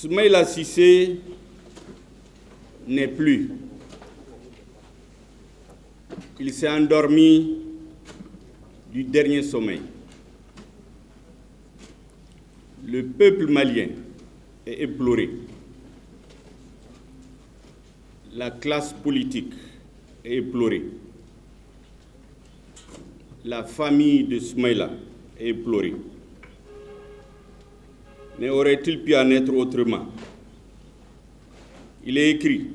Soumaïla Cissé n'est plus. Il s'est endormi du dernier sommeil. Le peuple malien est éploré. La classe politique est éplorée. La famille de Soumaïla est éplorée. Mais aurait-il pu en être autrement? Il est écrit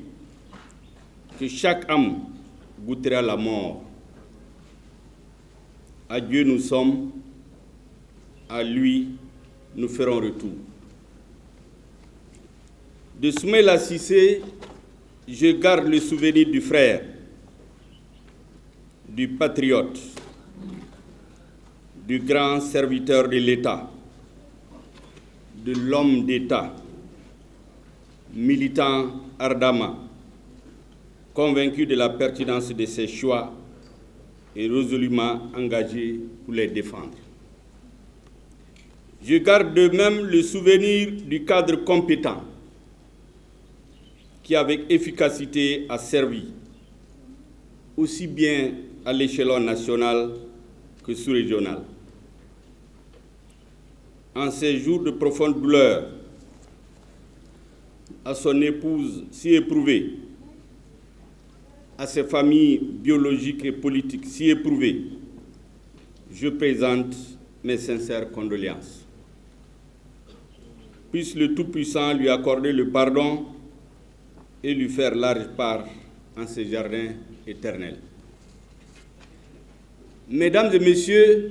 que chaque âme goûtera la mort. À Dieu nous sommes, à lui nous ferons retour. De Soumaïla Cissé, je garde le souvenir du frère, du patriote, du grand serviteur de l'État, de l'homme d'État, militant ardemment, convaincu de la pertinence de ses choix et résolument engagé pour les défendre. Je garde de même le souvenir du cadre compétent qui, avec efficacité, a servi aussi bien à l'échelon national que sous-régional. En ces jours de profonde douleur, à son épouse si éprouvée, à ses familles biologiques et politiques si éprouvées, je présente mes sincères condoléances. Puisse le Tout-Puissant lui accorder le pardon et lui faire large part en ses jardins éternels. Mesdames et messieurs,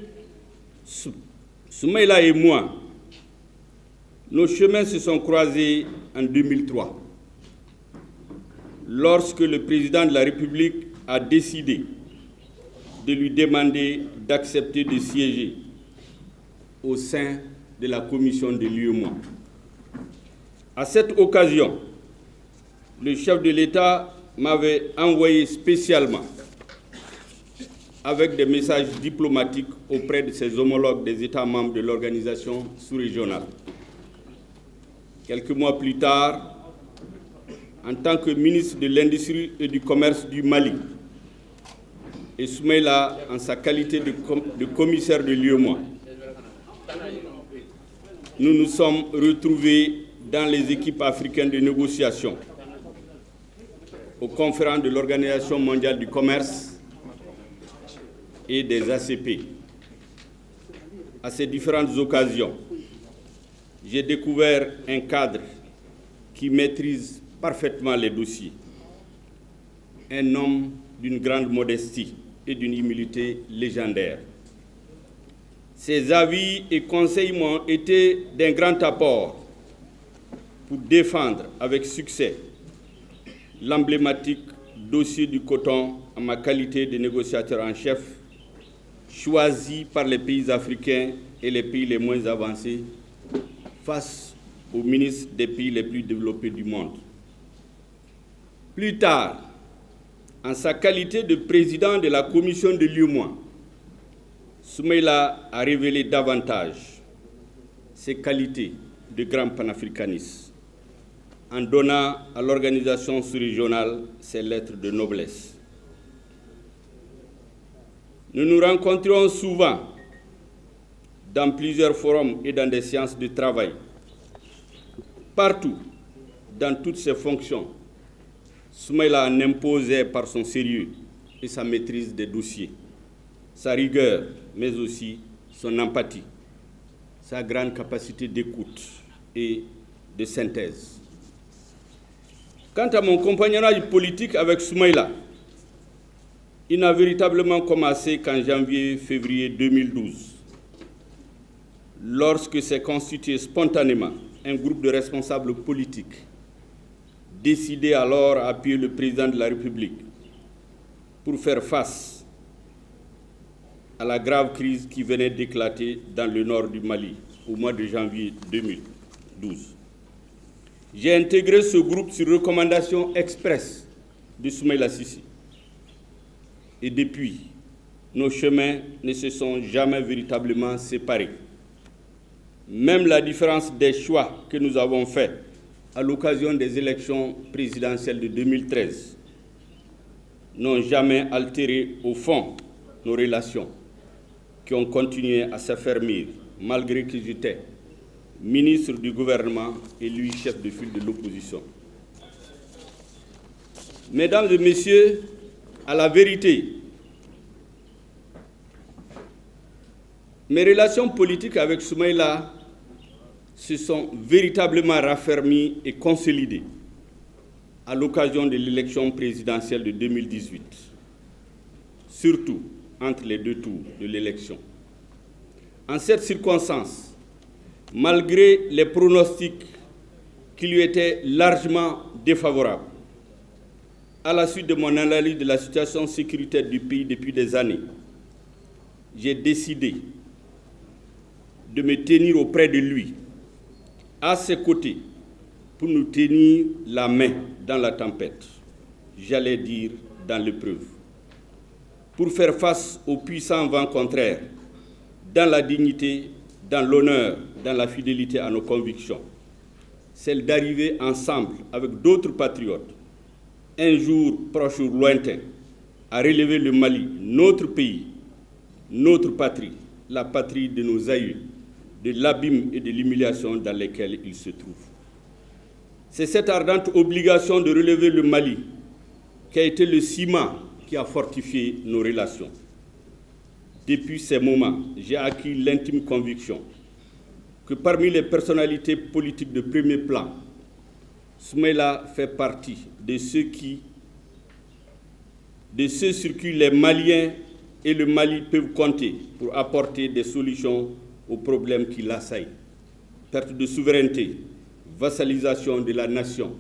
Soumaïla et moi, nos chemins se sont croisés en 2003, lorsque le président de la République a décidé de lui demander d'accepter de siéger au sein de la commission de l'UEMOA. À cette occasion, le chef de l'État m'avait envoyé spécialement avec des messages diplomatiques auprès de ses homologues des États membres de l'organisation sous-régionale. Quelques mois plus tard, en tant que ministre de l'Industrie et du Commerce du Mali, et Soumaïla en sa qualité de commissaire de l'UEMOA, nous nous sommes retrouvés dans les équipes africaines de négociation, aux conférences de l'Organisation mondiale du commerce et des ACP. À ces différentes occasions, j'ai découvert un cadre qui maîtrise parfaitement les dossiers, un homme d'une grande modestie et d'une humilité légendaire. Ses avis et conseils m'ont été d'un grand apport pour défendre avec succès l'emblématique dossier du coton en ma qualité de négociateur en chef, choisi par les pays africains et les pays les moins avancés face aux ministres des pays les plus développés du monde. Plus tard, en sa qualité de président de la commission de l'UEMOA, Soumaïla a révélé davantage ses qualités de grand panafricaniste en donnant à l'organisation sous-régionale ses lettres de noblesse. Nous nous rencontrions souvent dans plusieurs forums et dans des séances de travail. Partout, dans toutes ses fonctions, Soumaïla en imposait par son sérieux et sa maîtrise des dossiers, sa rigueur, mais aussi son empathie, sa grande capacité d'écoute et de synthèse. Quant à mon compagnonnage politique avec Soumaïla, il n'a véritablement commencé qu'en janvier-février 2012, lorsque s'est constitué spontanément un groupe de responsables politiques, décidé alors à appuyer le président de la République pour faire face à la grave crise qui venait d'éclater dans le nord du Mali au mois de janvier 2012. J'ai intégré ce groupe sur recommandation expresse de Soumaïla Cissé. Et depuis, nos chemins ne se sont jamais véritablement séparés. Même la différence des choix que nous avons faits à l'occasion des élections présidentielles de 2013, n'ont jamais altéré au fond nos relations, qui ont continué à s'affermir malgré que j'étais ministre du gouvernement et lui chef de file de l'opposition. Mesdames et messieurs, à la vérité, mes relations politiques avec Soumaïla se sont véritablement raffermies et consolidées à l'occasion de l'élection présidentielle de 2018, surtout entre les deux tours de l'élection. En cette circonstance, malgré les pronostics qui lui étaient largement défavorables, à la suite de mon analyse de la situation sécuritaire du pays depuis des années, j'ai décidé de me tenir auprès de lui, à ses côtés, pour nous tenir la main dans la tempête, j'allais dire dans l'épreuve, pour faire face aux puissants vents contraires, dans la dignité, dans l'honneur, dans la fidélité à nos convictions, celle d'arriver ensemble avec d'autres patriotes, un jour proche ou lointain, à relever le Mali, notre pays, notre patrie, la patrie de nos aïeux, de l'abîme et de l'humiliation dans lesquels il se trouve. C'est cette ardente obligation de relever le Mali qui a été le ciment qui a fortifié nos relations. Depuis ces moments, j'ai acquis l'intime conviction que parmi les personnalités politiques de premier plan, Soumaïla fait partie de ceux sur qui les Maliens et le Mali peuvent compter pour apporter des solutions aux problèmes qui l'assaillent. Perte de souveraineté, vassalisation de la nation,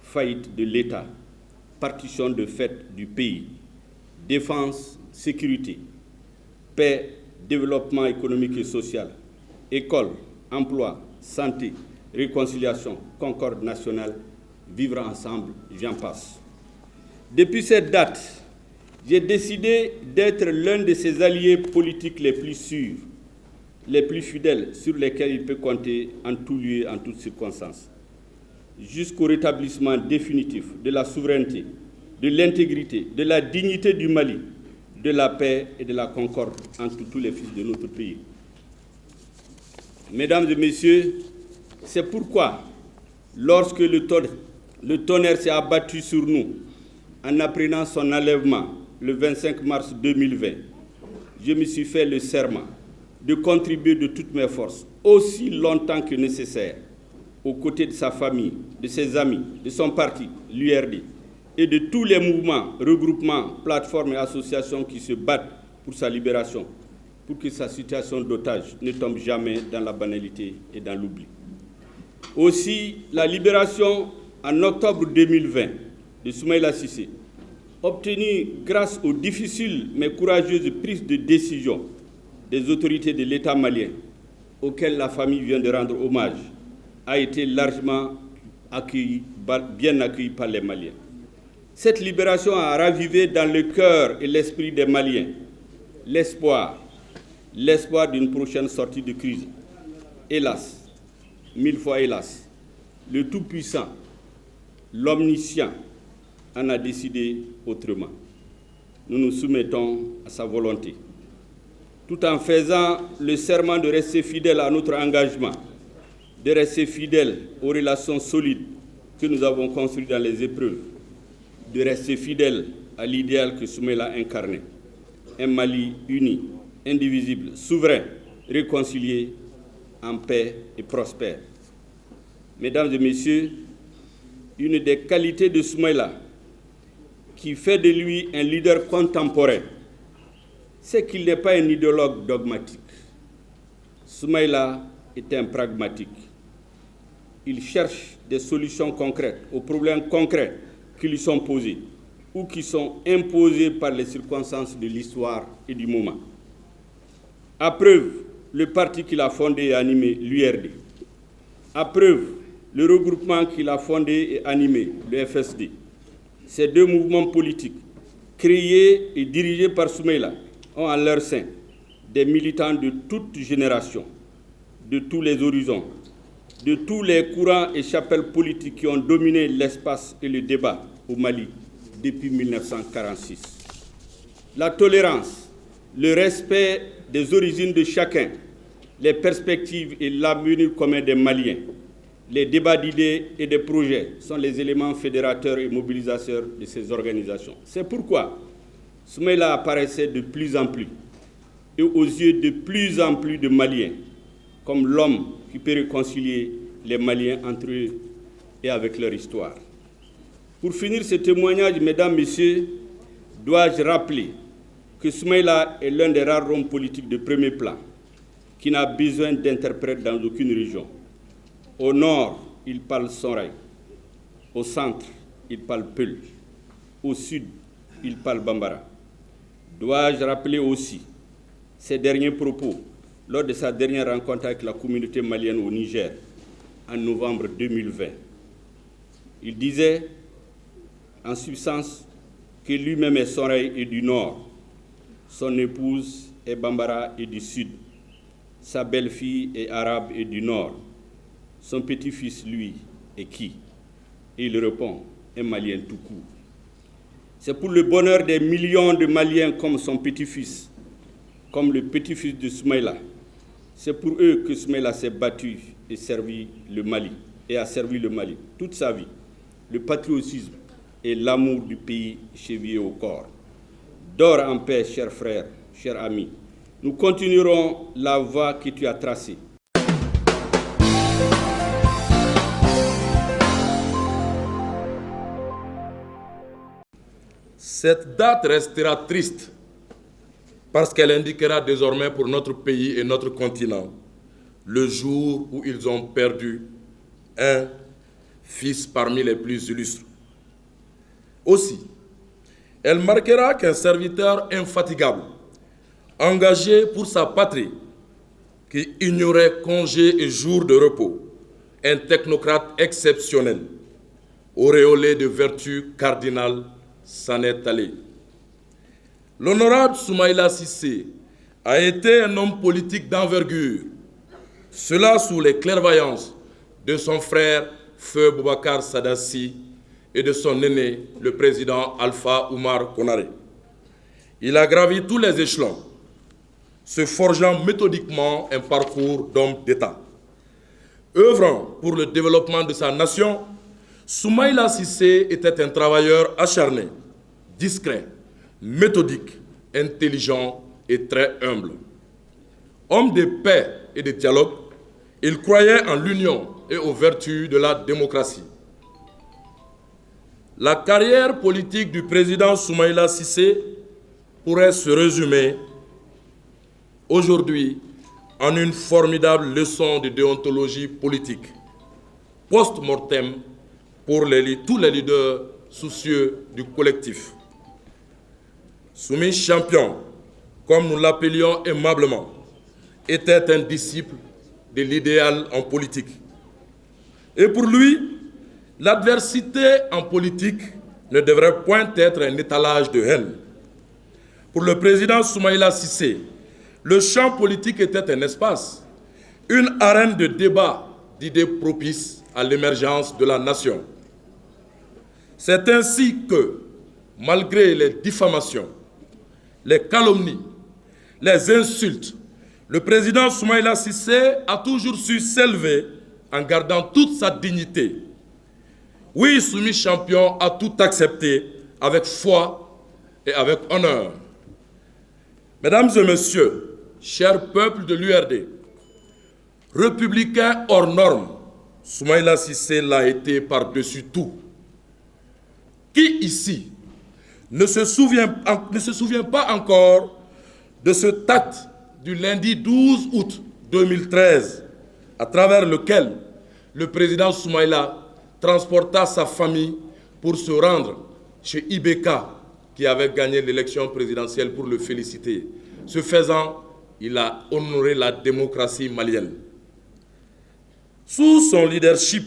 faillite de l'État, partition de fait du pays, défense, sécurité, paix, développement économique et social, école, emploi, santé, réconciliation, concorde nationale, vivre ensemble, j'en passe. Depuis cette date, j'ai décidé d'être l'un de ses alliés politiques les plus sûrs, les plus fidèles, sur lesquels il peut compter en tout lieu, en toutes circonstances, jusqu'au rétablissement définitif de la souveraineté, de l'intégrité, de la dignité du Mali, de la paix et de la concorde entre tous les fils de notre pays. Mesdames et messieurs, c'est pourquoi, lorsque le tonnerre s'est abattu sur nous, en apprenant son enlèvement le 25 mars 2020, je me suis fait le serment de contribuer de toutes mes forces, aussi longtemps que nécessaire, aux côtés de sa famille, de ses amis, de son parti, l'URD, et de tous les mouvements, regroupements, plateformes et associations qui se battent pour sa libération, pour que sa situation d'otage ne tombe jamais dans la banalité et dans l'oubli. Aussi, la libération en octobre 2020 de Soumaïla Cissé, obtenue grâce aux difficiles mais courageuses prises de décision des autorités de l'État malien, auxquelles la famille vient de rendre hommage, a été largement bien accueillie par les Maliens. Cette libération a ravivé dans le cœur et l'esprit des Maliens l'espoir d'une prochaine sortie de crise. Hélas, 1000 fois hélas, le Tout-Puissant, l'Omniscient, en a décidé autrement. Nous nous soumettons à sa volonté, tout en faisant le serment de rester fidèles à notre engagement, de rester fidèles aux relations solides que nous avons construites dans les épreuves, de rester fidèles à l'idéal que Soumaïla incarnait, un Mali uni, indivisible, souverain, réconcilié, en paix et prospère. Mesdames et messieurs, une des qualités de Soumaïla qui fait de lui un leader contemporain, c'est qu'il n'est pas un idéologue dogmatique. Soumaïla est un pragmatique. Il cherche des solutions concrètes aux problèmes concrets qui lui sont posés ou qui sont imposés par les circonstances de l'histoire et du moment. À preuve, le parti qu'il a fondé et animé, l'URD. À preuve, le regroupement qu'il a fondé et animé, le FSD. Ces deux mouvements politiques, créés et dirigés par Soumaïla, ont en leur sein des militants de toutes générations, de tous les horizons, de tous les courants et chapelles politiques qui ont dominé l'espace et le débat au Mali depuis 1946. La tolérance, le respect des origines de chacun, les perspectives et l'avenir commun des Maliens, les débats d'idées et de projets sont les éléments fédérateurs et mobilisateurs de ces organisations. C'est pourquoi Soumaïla apparaissait de plus en plus et aux yeux de plus en plus de Maliens comme l'homme qui peut réconcilier les Maliens entre eux et avec leur histoire. Pour finir ce témoignage, mesdames, messieurs, dois-je rappeler que Soumaïla est l'un des rares hommes politiques de premier plan qui n'a besoin d'interprète dans aucune région. Au nord, il parle Sonrai. Au centre, il parle Peul. Au sud, il parle Bambara. Dois-je rappeler aussi ces derniers propos lors de sa dernière rencontre avec la communauté malienne au Niger en novembre 2020. Il disait en substance que lui-même est Sonrai et du nord, son épouse est Bambara et du sud, sa belle-fille est arabe et du nord, son petit-fils, lui, est qui? Et il répond, un Malien tout court. C'est pour le bonheur des millions de Maliens comme son petit-fils, comme le petit-fils de Soumaïla. C'est pour eux que Soumaïla s'est battu et servi le Mali, et a servi le Mali toute sa vie. Le patriotisme et l'amour du pays chevillé au corps. Dors en paix, chers frères, chers amis. Nous continuerons la voie que tu as tracée. Cette date restera triste parce qu'elle indiquera désormais pour notre pays et notre continent le jour où ils ont perdu un fils parmi les plus illustres. Aussi, elle marquera qu'un serviteur infatigable, engagé pour sa patrie, qui ignorait congés et jours de repos, un technocrate exceptionnel, auréolé de vertus cardinales, s'en est allé. L'honorable Soumaïla Cissé a été un homme politique d'envergure, cela sous les clairvoyances de son frère Feu Boubacar Sadassi et de son aîné, le président Alpha Oumar Konaré. Il a gravi tous les échelons, se forgeant méthodiquement un parcours d'homme d'État. Œuvrant pour le développement de sa nation, Soumaïla Cissé était un travailleur acharné, discret, méthodique, intelligent et très humble. Homme de paix et de dialogue, il croyait en l'union et aux vertus de la démocratie. La carrière politique du président Soumaïla Cissé pourrait se résumer aujourd'hui en une formidable leçon de déontologie politique, post-mortem pour tous les leaders soucieux du collectif. Soumi Champion, comme nous l'appelions aimablement, était un disciple de l'idéal en politique. Et pour lui, l'adversité en politique ne devrait point être un étalage de haine. Pour le président Soumaïla Cissé, le champ politique était un espace, une arène de débat d'idées propices à l'émergence de la nation. C'est ainsi que, malgré les diffamations, les calomnies, les insultes, le président Soumaïla Cissé a toujours su s'élever en gardant toute sa dignité. Oui, Soumi Champion a tout accepté avec foi et avec honneur. Mesdames et messieurs, chers peuples de l'URD, républicain hors norme, Soumaïla Cissé l'a été par-dessus tout. Qui ici ne se souvient pas encore de ce acte du lundi 12 août 2013, à travers lequel le président Soumaïla transporta sa famille pour se rendre chez Ibeka, qui avait gagné l'élection présidentielle, pour le féliciter. Ce faisant, il a honoré la démocratie malienne. Sous son leadership,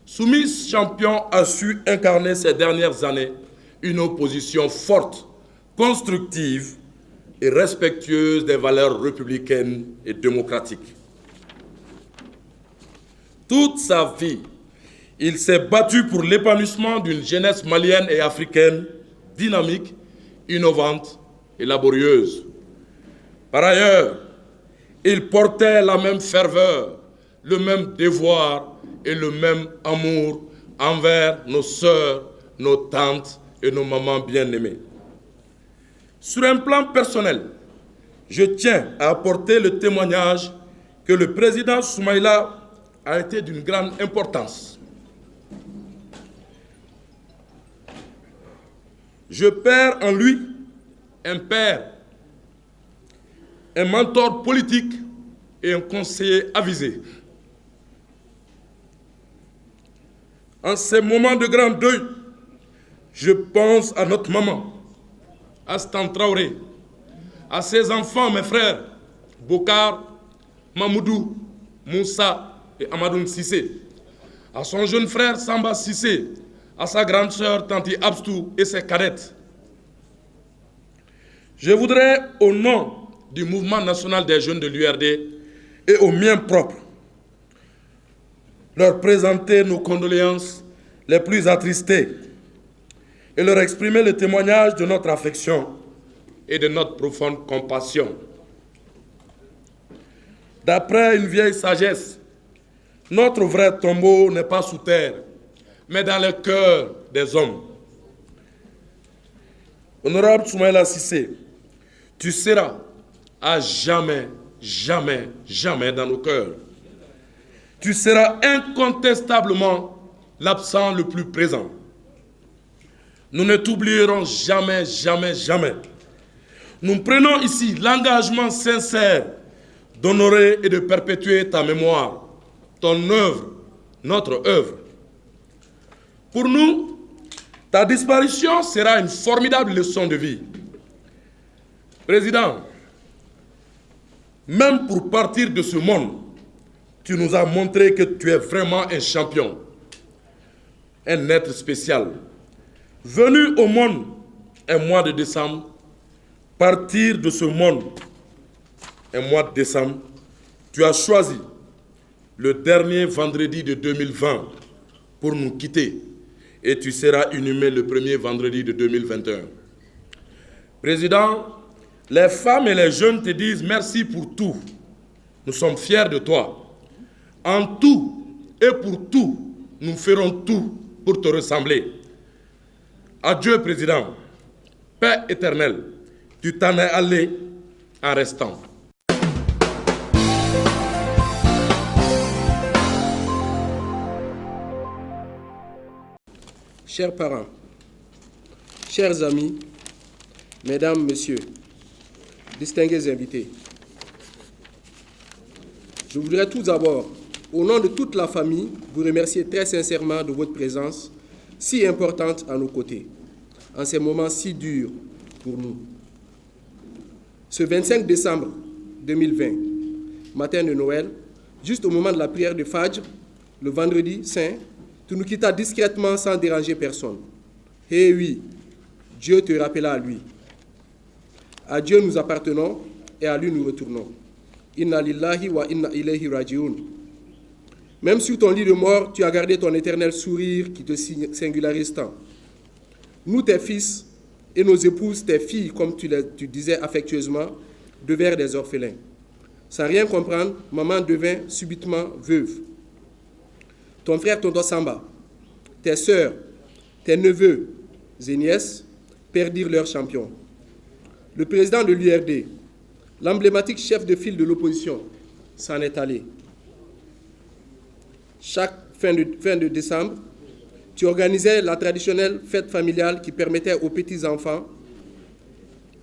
Soumi Champion a su incarner ces dernières années une opposition forte, constructive et respectueuse des valeurs républicaines et démocratiques. Toute sa vie, il s'est battu pour l'épanouissement d'une jeunesse malienne et africaine dynamique, innovante et laborieuse. Par ailleurs, il portait la même ferveur, le même devoir et le même amour envers nos sœurs, nos tantes et nos mamans bien-aimées. Sur un plan personnel, je tiens à apporter le témoignage que le président Soumaïla a été d'une grande importance. Je perds en lui un père, un mentor politique et un conseiller avisé. En ces moments de grand deuil, je pense à notre maman, à Stan Traoré, à ses enfants, mes frères, Bokar, Mamoudou, Moussa et Amadoun Sissé, à son jeune frère Samba Sissé, à sa grande sœur Tanti Abstou et ses cadettes. Je voudrais, au nom du mouvement national des jeunes de l'URD et au mien propre, leur présenter nos condoléances les plus attristées et leur exprimer le témoignage de notre affection et de notre profonde compassion. D'après une vieille sagesse, notre vrai tombeau n'est pas sous terre, mais dans le cœur des hommes. Honorable Soumaïla Cissé, tu seras à jamais, jamais, jamais dans nos cœurs. Tu seras incontestablement l'absent le plus présent. Nous ne t'oublierons jamais, jamais, jamais. Nous prenons ici l'engagement sincère d'honorer et de perpétuer ta mémoire, ton œuvre, notre œuvre. Pour nous, ta disparition sera une formidable leçon de vie. Président, même pour partir de ce monde, tu nous as montré que tu es vraiment un champion, un être spécial. Venu au monde un mois de décembre, partir de ce monde un mois de décembre, tu as choisi le dernier vendredi de 2020 pour nous quitter et tu seras inhumé le premier vendredi de 2021. Président, les femmes et les jeunes te disent merci pour tout. Nous sommes fiers de toi. En tout et pour tout, nous ferons tout pour te ressembler. Adieu, Président. Paix éternelle. Tu t'en es allé en restant. Chers parents, chers amis, mesdames, messieurs, distingués invités, je voudrais tout d'abord, au nom de toute la famille, vous remercier très sincèrement de votre présence si importante à nos côtés, en ces moments si durs pour nous. Ce 25 décembre 2020, matin de Noël, juste au moment de la prière de Fajr, le vendredi saint, tu nous quittas discrètement sans déranger personne. Eh oui, Dieu te rappela à lui. À Dieu nous appartenons et à lui nous retournons. Inna lillahi wa inna ilayhi raji'un. Même sur ton lit de mort, tu as gardé ton éternel sourire qui te singularise tant. Nous, tes fils, et nos épouses, tes filles, comme tu disais affectueusement, devinrent des orphelins. Sans rien comprendre, maman devint subitement veuve. Ton frère Tonton Samba, tes sœurs, tes neveux et nièces perdirent leur champion. Le président de l'URD, l'emblématique chef de file de l'opposition, s'en est allé. Chaque fin de décembre, tu organisais la traditionnelle fête familiale qui permettait aux petits-enfants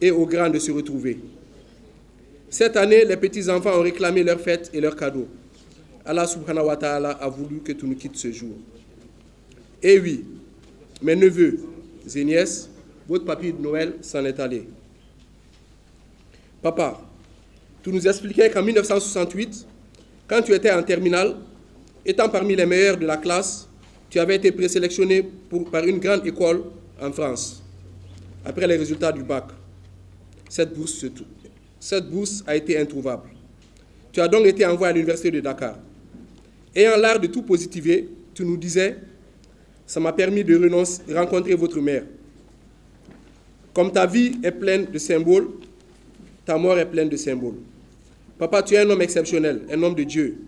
et aux grands de se retrouver. Cette année, les petits-enfants ont réclamé leur fête et leurs cadeaux. Allah subhanahu wa ta'ala a voulu que tu nous quittes ce jour. Et oui, mes neveux et nièces, votre papy de Noël s'en est allé. Papa, tu nous expliquais qu'en 1968, quand tu étais en terminale, étant parmi les meilleurs de la classe, tu avais été présélectionné par une grande école en France, après les résultats du bac. Cette bourse a été introuvable. Tu as donc été envoyé à l'université de Dakar. Ayant l'art de tout positiver, tu nous disais, ça m'a permis de rencontrer votre mère. Comme ta vie est pleine de symboles, ta mort est pleine de symboles. Papa, tu es un homme exceptionnel, un homme de Dieu.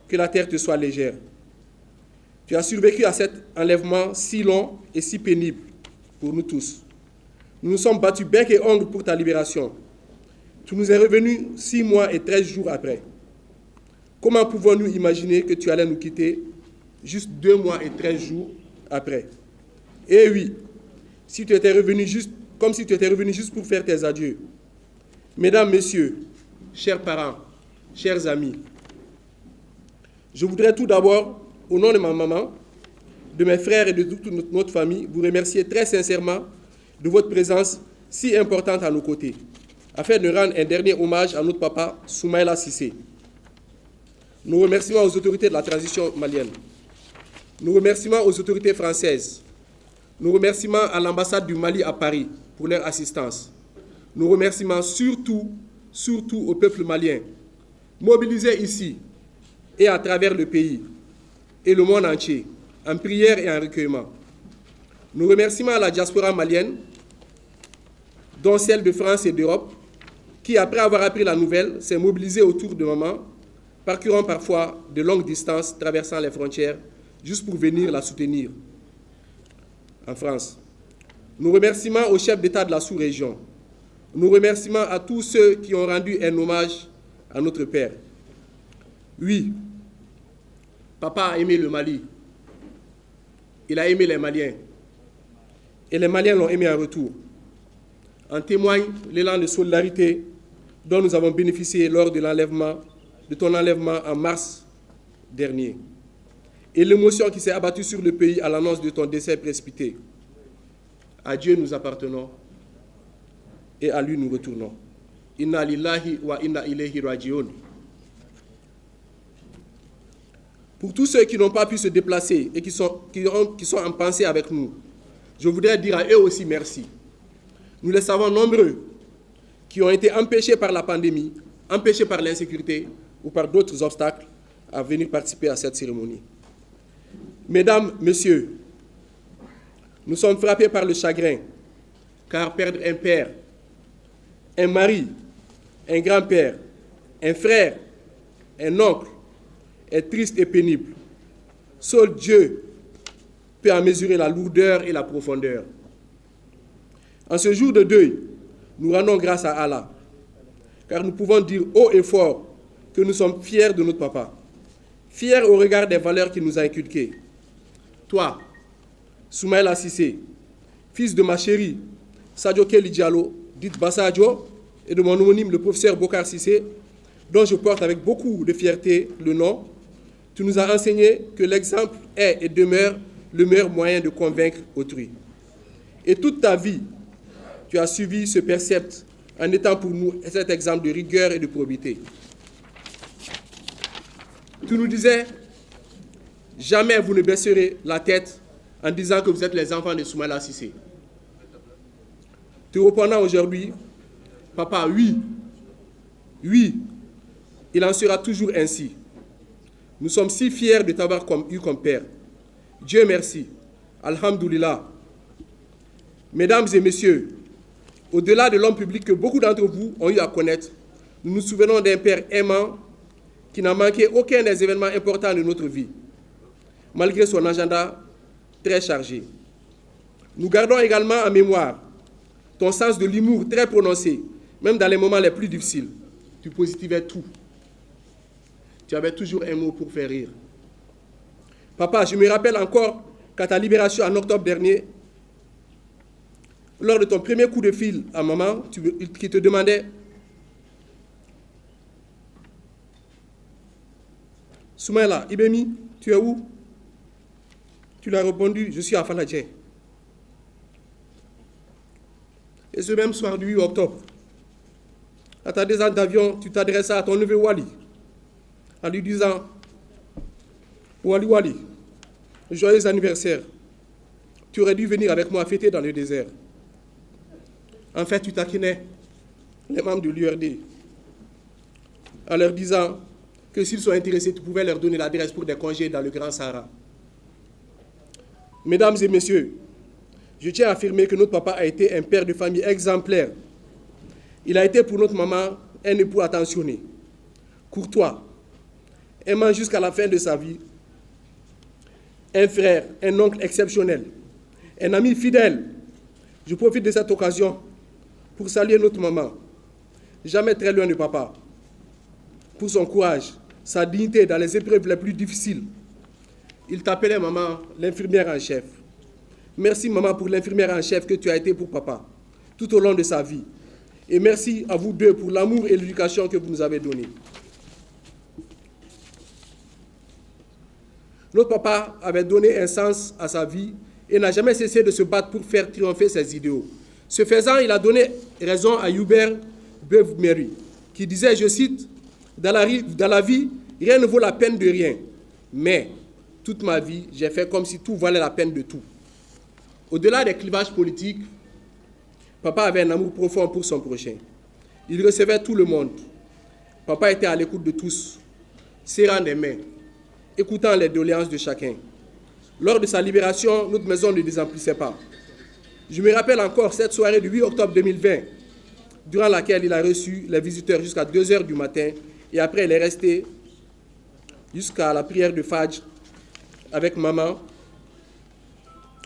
Que la terre te soit légère. Tu as survécu à cet enlèvement si long et si pénible pour nous tous. Nous nous sommes battus bec et ongles pour ta libération. Tu nous es revenu 6 mois et 13 jours après. Comment pouvons-nous imaginer que tu allais nous quitter juste 2 mois et 13 jours après? Eh oui, si tu étais revenu comme si tu étais revenu juste pour faire tes adieux. Mesdames, Messieurs, chers parents, chers amis, je voudrais tout d'abord, au nom de ma maman, de mes frères et de toute notre famille, vous remercier très sincèrement de votre présence si importante à nos côtés, afin de rendre un dernier hommage à notre papa, Soumaïla Cissé. Nos remerciements aux autorités de la transition malienne. Nos remerciements aux autorités françaises. Nos remerciements à l'ambassade du Mali à Paris pour leur assistance. Nos remerciements surtout au peuple malien, mobilisé ici et à travers le pays et le monde entier, en prière et en recueillement. Nos remerciements à la diaspora malienne, dont celle de France et d'Europe, qui, après avoir appris la nouvelle, s'est mobilisée autour de maman, parcourant parfois de longues distances, traversant les frontières, juste pour venir la soutenir en France. Nos remerciements au chef d'État de la sous-région. Nos remerciements à tous ceux qui ont rendu un hommage à notre père. Oui, papa a aimé le Mali. Il a aimé les Maliens. Et les Maliens l'ont aimé en retour. En témoigne l'élan de solidarité dont nous avons bénéficié lors de ton enlèvement en mars dernier. Et l'émotion qui s'est abattue sur le pays à l'annonce de ton décès précipité. À Dieu nous appartenons et à lui nous retournons. Inna lillahi wa inna ilayhi raji'un. Pour tous ceux qui n'ont pas pu se déplacer et qui sont en pensée avec nous, je voudrais dire à eux aussi merci. Nous les savons nombreux qui ont été empêchés par la pandémie, empêchés par l'insécurité ou par d'autres obstacles à venir participer à cette cérémonie. Mesdames, Messieurs, nous sommes frappés par le chagrin, car perdre un père, un mari, un grand-père, un frère, un oncle, est triste et pénible. Seul Dieu peut en mesurer la lourdeur et la profondeur. En ce jour de deuil, nous rendons grâce à Allah, car nous pouvons dire haut et fort que nous sommes fiers de notre papa, fiers au regard des valeurs qu'il nous a inculquées. Toi, Soumaïla Cissé, fils de ma chérie, Sadio Kelly Diallo, dite Bassadio, et de mon homonyme, le professeur Bokar Cissé, dont je porte avec beaucoup de fierté le nom, tu nous as enseigné que l'exemple est et demeure le meilleur moyen de convaincre autrui. Et toute ta vie, tu as suivi ce précepte en étant pour nous cet exemple de rigueur et de probité. Tu nous disais, jamais vous ne baisserez la tête en disant que vous êtes les enfants de Soumaïla Cissé. Te répondant aujourd'hui, papa, oui, il en sera toujours ainsi. Nous sommes si fiers de t'avoir eu comme père. Dieu merci. Alhamdulillah. Mesdames et messieurs, au-delà de l'homme public que beaucoup d'entre vous ont eu à connaître, nous nous souvenons d'un père aimant qui n'a manqué aucun des événements importants de notre vie, malgré son agenda très chargé. Nous gardons également en mémoire ton sens de l'humour très prononcé, même dans les moments les plus difficiles. Tu positivais tout. Tu avais toujours un mot pour faire rire. Papa, je me rappelle encore qu'à ta libération en octobre dernier, lors de ton premier coup de fil à maman, qui te demandait « Soumaïla, Ibemi, tu es où ?» Tu lui as répondu « Je suis à Faladje. » Et ce même soir du 8 octobre, à ta descente d'avion, tu t'adressas à ton neveu Wali, en lui disant « Wali, joyeux anniversaire. Tu aurais dû venir avec moi fêter dans le désert. » En fait, tu taquinais les membres de l'URD en leur disant que s'ils sont intéressés, tu pouvais leur donner l'adresse pour des congés dans le Grand Sahara. Mesdames et messieurs, je tiens à affirmer que notre papa a été un père de famille exemplaire. Il a été pour notre maman un époux attentionné, courtois, aimant jusqu'à la fin de sa vie, un frère, un oncle exceptionnel, un ami fidèle. Je profite de cette occasion pour saluer notre maman, jamais très loin de papa, pour son courage, sa dignité dans les épreuves les plus difficiles. Il t'appelait maman, l'infirmière en chef. Merci maman pour l'infirmière en chef que tu as été pour papa, tout au long de sa vie. Et merci à vous deux pour l'amour et l'éducation que vous nous avez donné. Notre papa avait donné un sens à sa vie et n'a jamais cessé de se battre pour faire triompher ses idéaux. Ce faisant, il a donné raison à Hubert Beuve-Méry, qui disait, je cite, « Dans la vie, rien ne vaut la peine de rien, mais toute ma vie, j'ai fait comme si tout valait la peine de tout. » Au-delà des clivages politiques, papa avait un amour profond pour son prochain. Il recevait tout le monde. Papa était à l'écoute de tous, serrant des mains, écoutant les doléances de chacun. Lors de sa libération, notre maison ne désemplissait pas. Je me rappelle encore cette soirée du 8 octobre 2020, durant laquelle il a reçu les visiteurs jusqu'à 2 h du matin et après il est resté jusqu'à la prière de Fajr avec maman,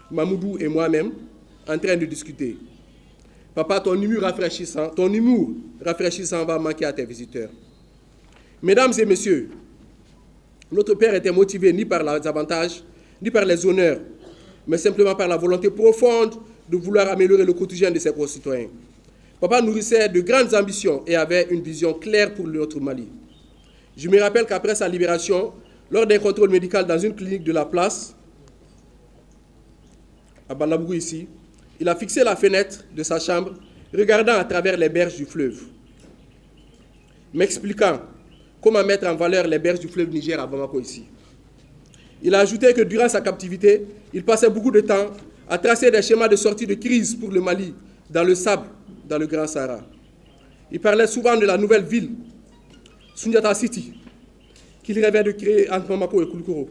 Mamoudou et moi-même en train de discuter. Papa, ton humour rafraîchissant va manquer à tes visiteurs. Mesdames et messieurs, notre père était motivé ni par les avantages, ni par les honneurs, mais simplement par la volonté profonde de vouloir améliorer le quotidien de ses concitoyens. Papa nourrissait de grandes ambitions et avait une vision claire pour notre Mali. Je me rappelle qu'après sa libération, lors d'un contrôle médical dans une clinique de la place, à Balabougou ici, il a fixé la fenêtre de sa chambre, regardant à travers les berges du fleuve, m'expliquant comment mettre en valeur les berges du fleuve Niger à Bamako ici. Il a ajouté que durant sa captivité, il passait beaucoup de temps à tracer des schémas de sortie de crise pour le Mali, dans le sable, dans le Grand Sahara. Il parlait souvent de la nouvelle ville, Sundiata City, qu'il rêvait de créer entre Bamako et Koulikoro,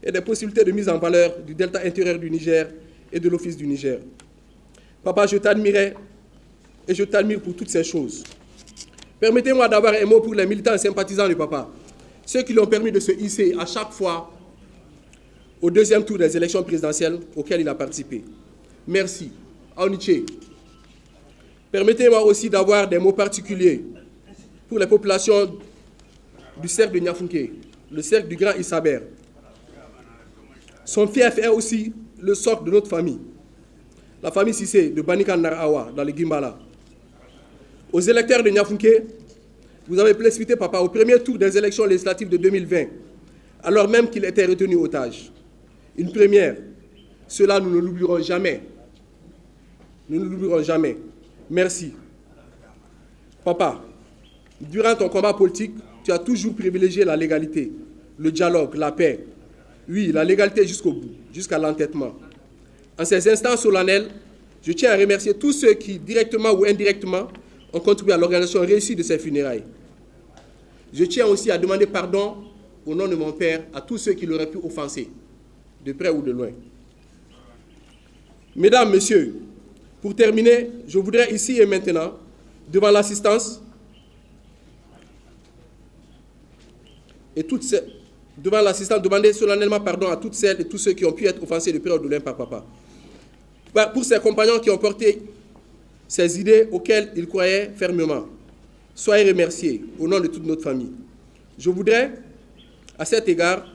et des possibilités de mise en valeur du delta intérieur du Niger et de l'Office du Niger. Papa, je t'admirais et je t'admire pour toutes ces choses. Permettez-moi d'avoir un mot pour les militants et sympathisants de papa, ceux qui lui ont permis de se hisser à chaque fois au deuxième tour des élections présidentielles auxquelles il a participé. Merci. Aoniché. Permettez-moi aussi d'avoir des mots particuliers pour les populations du cercle de Niafunké, le cercle du Grand Issaber. Son fief est aussi le socle de notre famille, la famille Sissé de Banikan Narawa, dans le Gimbala. Aux électeurs de Niafunké, vous avez précipité papa au premier tour des élections législatives de 2020, alors même qu'il était retenu otage. Une première, cela nous ne l'oublierons jamais. Nous ne l'oublierons jamais. Merci. Papa, durant ton combat politique, tu as toujours privilégié la légalité, le dialogue, la paix. Oui, la légalité jusqu'au bout, jusqu'à l'entêtement. En ces instants solennels, je tiens à remercier tous ceux qui, directement ou indirectement, ont contribué à l'organisation réussie de ces funérailles. Je tiens aussi à demander pardon au nom de mon père à tous ceux qui l'auraient pu offenser, de près ou de loin. Mesdames, Messieurs, pour terminer, je voudrais ici et maintenant, devant l'assistance demander solennellement pardon à toutes celles et tous ceux qui ont pu être offensés de près ou de loin par papa. Pour ses compagnons qui ont porté ces idées auxquelles ils croyaient fermement, soyez remerciés au nom de toute notre famille. Je voudrais, à cet égard,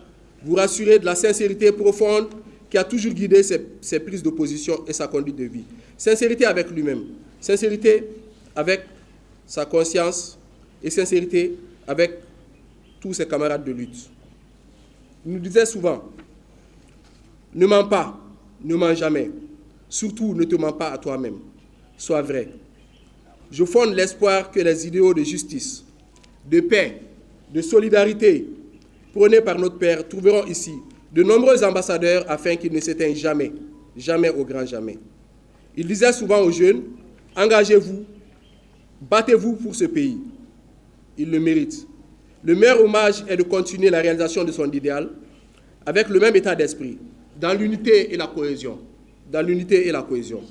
vous rassurer de la sincérité profonde qui a toujours guidé ses prises d'opposition et sa conduite de vie. Sincérité avec lui-même, sincérité avec sa conscience et sincérité avec tous ses camarades de lutte. Il nous disait souvent, ne mens pas, ne mens jamais. Surtout, ne te mens pas à toi-même. Sois vrai. Je fonde l'espoir que les idéaux de justice, de paix, de solidarité prônés par notre Père trouveront ici de nombreux ambassadeurs afin qu'ils ne s'éteignent jamais, jamais au grand jamais. Il disait souvent aux jeunes, engagez-vous, battez-vous pour ce pays. Il le mérite. Le meilleur hommage est de continuer la réalisation de son idéal avec le même état d'esprit, dans l'unité et la cohésion. Dans l'unité et la cohésion.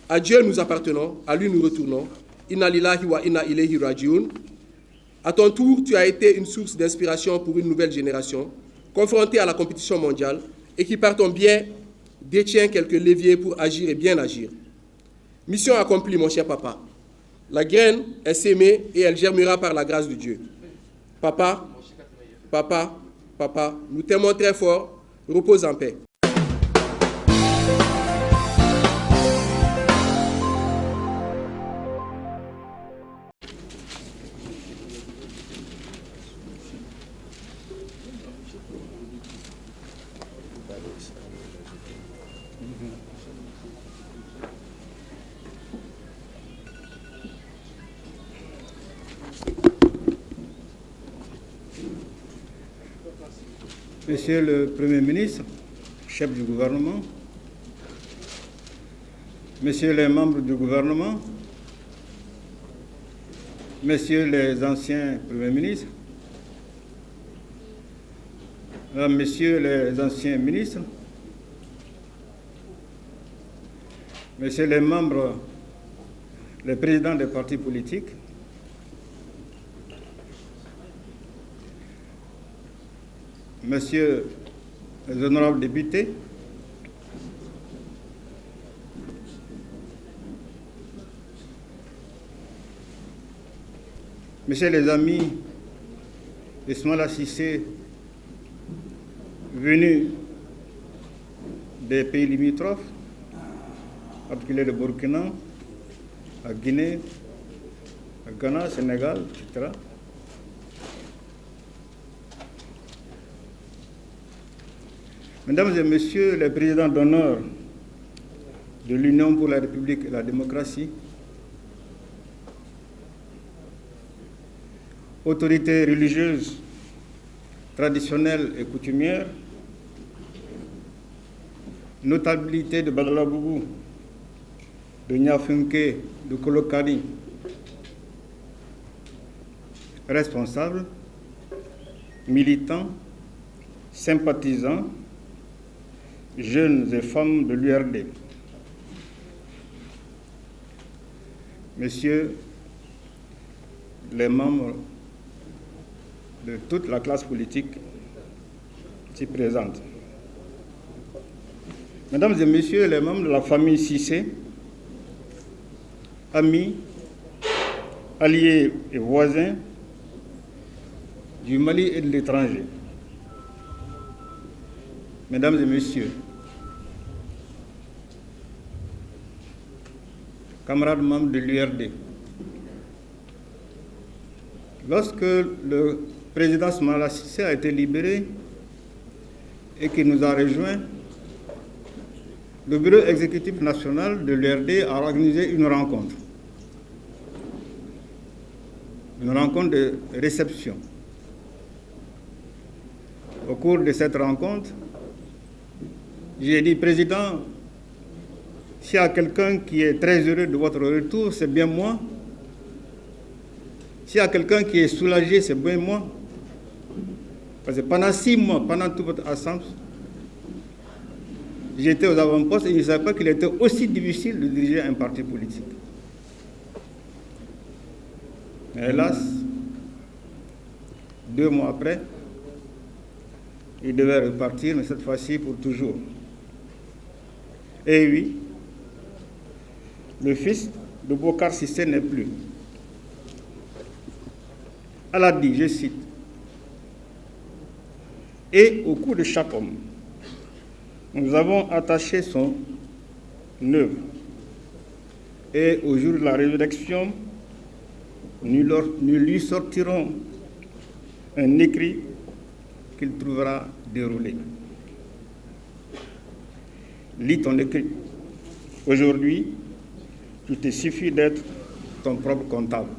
À Dieu nous appartenons, à lui nous retournons. Inna lillahi wa inna ilayhi rajiun. À ton tour, tu as été une source d'inspiration pour une nouvelle génération, confrontée à la compétition mondiale et qui, par ton biais, détient quelques leviers pour agir et bien agir. Mission accomplie, mon cher papa. La graine est sémée et elle germera par la grâce de Dieu. Papa, papa, papa, nous t'aimons très fort. Repose en paix. Monsieur le Premier ministre, chef du gouvernement, messieurs les membres du gouvernement, messieurs les anciens Premiers ministres, messieurs les anciens ministres, messieurs les membres, les présidents des partis politiques, messieurs les honorables députés, messieurs les amis d'Ismaïla Cissé venus des pays limitrophes, en particulier le Burkina, la Guinée, le Ghana, le Sénégal, etc. Mesdames et Messieurs les présidents d'honneur de l'Union pour la République et la démocratie, autorités religieuses, traditionnelles et coutumières, notabilité de Badalabougou, de Niafunke, de Kolokani, responsables, militants, sympathisants, jeunes et femmes de l'URD, messieurs les membres de toute la classe politique ici présente, mesdames et messieurs les membres de la famille Cissé, amis, alliés et voisins du Mali et de l'étranger, mesdames et messieurs, camarades membres de l'URD, lorsque le président Ismaïla Cissé a été libéré et qu'il nous a rejoints, le bureau exécutif national de l'URD a organisé une rencontre de réception. Au cours de cette rencontre, j'ai dit, Président, s'il y a quelqu'un qui est très heureux de votre retour, c'est bien moi. S'il y a quelqu'un qui est soulagé, c'est bien moi. Parce que pendant 6 mois, pendant toute votre absence, j'étais aux avant-postes et je ne savais pas qu'il était aussi difficile de diriger un parti politique. Mais hélas, 2 mois après, il devait repartir, mais cette fois-ci pour toujours. Et oui, le fils de Bokar Cissé n'est plus. Elle a dit, je cite, « Et au cou de chaque homme, nous avons attaché son œuvre. Et au jour de la résurrection, nous lui sortirons un écrit qu'il trouvera déroulé. Lis ton écrit. Aujourd'hui, il te suffit d'être ton propre comptable. »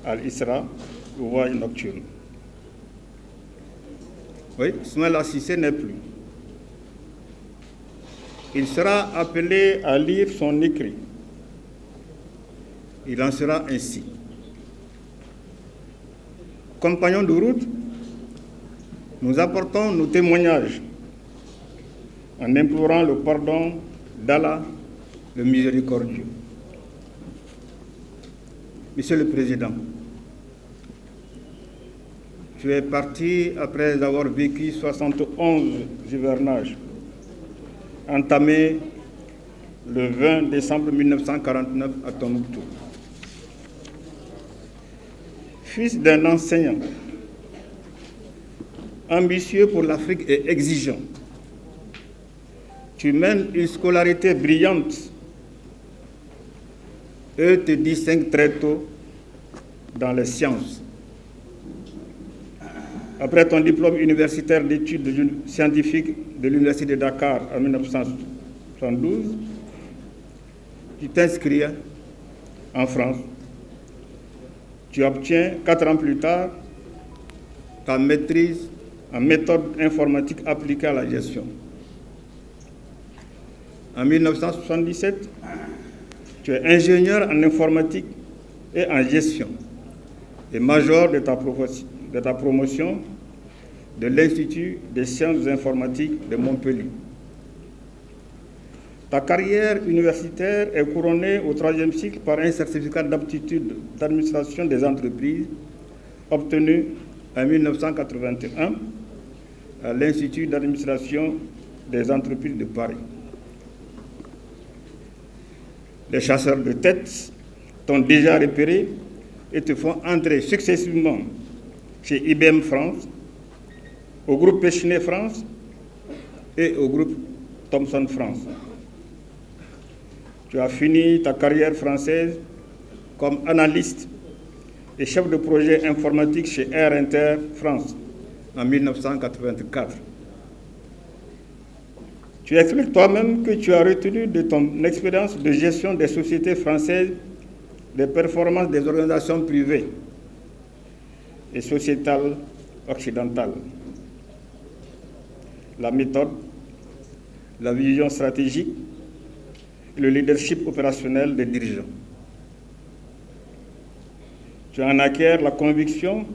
Al-Isra, voie nocturne. Oui, Ismaïla Cissé n'est plus. Il sera appelé à lire son écrit. Il en sera ainsi. compagnons de route, nous apportons nos témoignages en implorant le pardon d'Allah, le miséricordieux. Monsieur le Président, tu es parti après avoir vécu 71 hivernages, entamé le 20 décembre 1949 à Tombouctou. Fils d'un enseignant, ambitieux pour l'Afrique et exigeant, tu mènes une scolarité brillante et te distingues très tôt dans les sciences. Après ton diplôme universitaire d'études scientifiques de l'Université de Dakar en 1972, tu t'inscris en France. Tu obtiens 4 ans plus tard ta maîtrise en méthode informatique appliquée à la gestion. En 1977, tu es ingénieur en informatique et en gestion et major de ta promotion de l'Institut des sciences informatiques de Montpellier. Ta carrière universitaire est couronnée au 3e cycle par un certificat d'aptitude d'administration des entreprises obtenu en 1981 à l'Institut d'administration des entreprises de Paris. Les chasseurs de tête t'ont déjà repéré et te font entrer successivement chez IBM France, au groupe Pechiney France et au groupe Thomson France. Tu as fini ta carrière française comme analyste et chef de projet informatique chez Air Inter France en 1984. Tu expliques toi-même que tu as retenu de ton expérience de gestion des sociétés françaises les performances des organisations privées et sociétales occidentales, la méthode, la vision stratégique et le leadership opérationnel des dirigeants. Tu en acquiers la conviction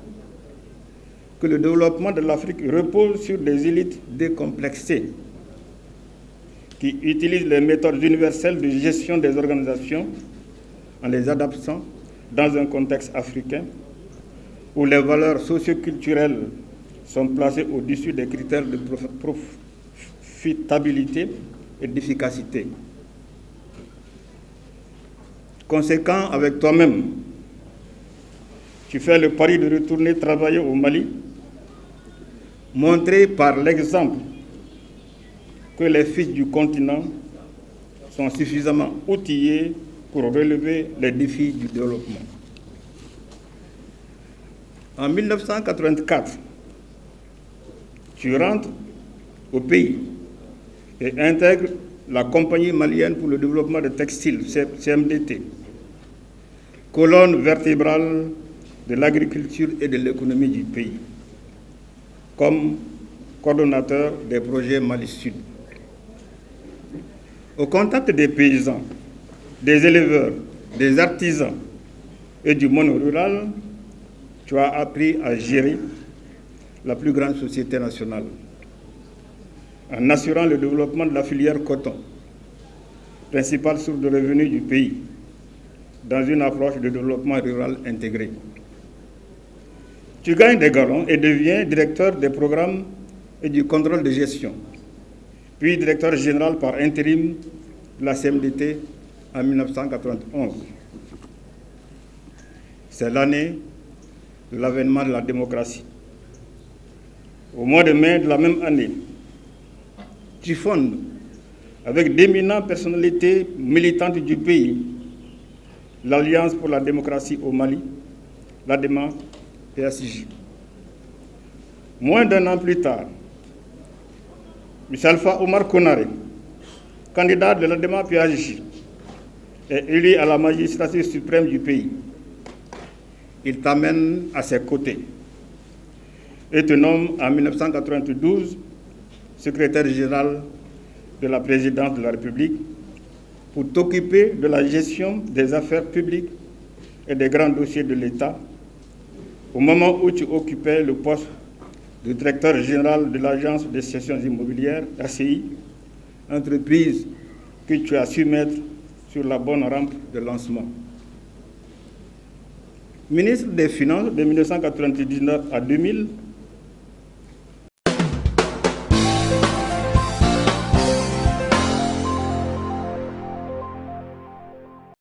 que le développement de l'Afrique repose sur des élites décomplexées qui utilisent les méthodes universelles de gestion des organisations en les adaptant dans un contexte africain où les valeurs socioculturelles sont placées au-dessus des critères de profitabilité et d'efficacité. Conséquent, avec toi-même, tu fais le pari de retourner travailler au Mali, montrer par l'exemple que les fils du continent sont suffisamment outillés pour relever les défis du développement. En 1984, tu rentres au pays et intègres la Compagnie malienne pour le développement des textiles, CMDT, colonne vertébrale de l'agriculture et de l'économie du pays, comme coordonnateur des projets Mali Sud. Au contact des paysans, des éleveurs, des artisans et du monde rural, tu as appris à gérer la plus grande société nationale en assurant le développement de la filière coton, principale source de revenus du pays, dans une approche de développement rural intégré. Tu gagnes des galons et deviens directeur des programmes et du contrôle de gestion, puis directeur général par intérim de la CMDT en 1991. C'est l'année de l'avènement de la démocratie. Au mois de mai de la même année, tu fondes, avec d'éminentes personnalités militantes du pays, l'Alliance pour la démocratie au Mali, l'ADEMA et ACJ. Moins d'un an plus tard, M. Alpha Omar Konaré, candidat de l'ADEMA PAJ, est élu à la magistrature suprême du pays. Il t'amène à ses côtés et te nomme en 1992 secrétaire général de la présidence de la République pour t'occuper de la gestion des affaires publiques et des grands dossiers de l'État au moment où tu occupais le poste de directeur général de l'Agence des cessions immobilières, ACI, entreprise que tu as su mettre sur la bonne rampe de lancement. Ministre des Finances de 1999 à 2000,